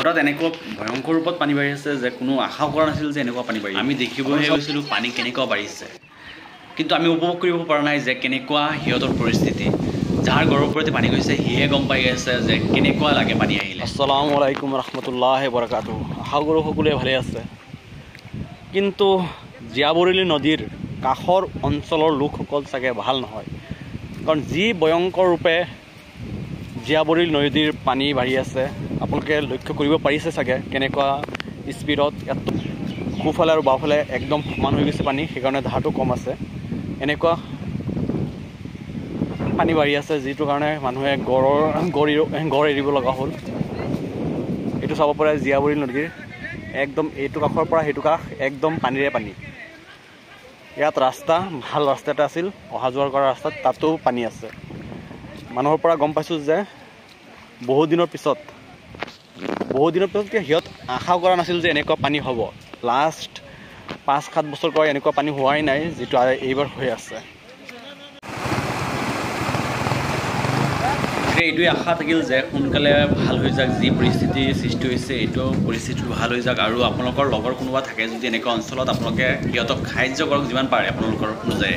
হঠাৎ এনেকুৱা ভয়ংকৰ ৰূপত পানী বাঢ়ি আছে যে কোনো আশা কৰা নাছিল যে এনেকুৱা পানী বাঢ়ি আমি দেখিবহে গৈছিলোঁ পানী কেনেকুৱা বাঢ়িছে কিন্তু আমি উপভোগ কৰিব পৰা নাই যে কেনেকুৱা সিহঁতৰ পৰিস্থিতি যাৰ ঘৰৰ ওপৰতে পানী গৈছে সিহে গম পাই আছে যে কেনেকুৱা লাগে পানী আহিলে আসসালামু আলাইকুম ৰাহমাতুল্লাহি ওয়া বাৰাকাতুহু আশা কৰোঁ সকলোৱে ভালে আছে কিন্তু জীয়াবৰলী নদীৰ কাষৰ অঞ্চলৰ লোকসকল চাগে ভাল নহয় কাৰণ যি ভয়ংকৰ ৰূপে জীয়াবৰলী নদীৰ পানী বাঢ়ি আছে আপোনালোকে লক্ষ্য কৰিব পাৰিছে চাগে কেনেকুৱা স্পীডত সোঁফালে আৰু বাওঁফালে একদম সমান হৈ গৈছে পানী সেইকাৰণে ধাৰটো কম আছে এনেকুৱা পানী বাঢ়ি আছে যিটো কাৰণে মানুহে গড় এৰিব লগা হ'ল এইটো চাব পাৰে জীয়াবৰলী নদীৰ একদম এইটো কাষৰ পৰা সেইটো কাষ একদম পানীৰে পানী ইয়াত ৰাস্তা ভাল ৰাস্তা এটা আছিল অহা যোৱা কৰা ৰাস্তাত তাতো পানী আছে মানুহৰ পৰা গম পাইছোঁ যে বহু দিনৰ পিছত সিহঁত আশা কৰা নাছিল যে এনেকুৱা পানী হ'ব লাষ্ট 5-7 বছৰ পৰা এনেকুৱা পানী হোৱাই নাই যিটো এইবাৰ হৈ আছে এইটোৱে আশা থাকিল যে সোনকালে ভাল হৈ যাওক যি পৰিস্থিতি সৃষ্টি হৈছে এইটো পৰিস্থিতি ভাল হৈ যাওক আৰু আপোনালোকৰ লগৰ কোনোবা থাকে যদি এনেকুৱা অঞ্চলত আপোনালোকে সিহঁতক সাহায্য কৰক যিমান পাৰে আপোনালোকৰ অনুযায়ী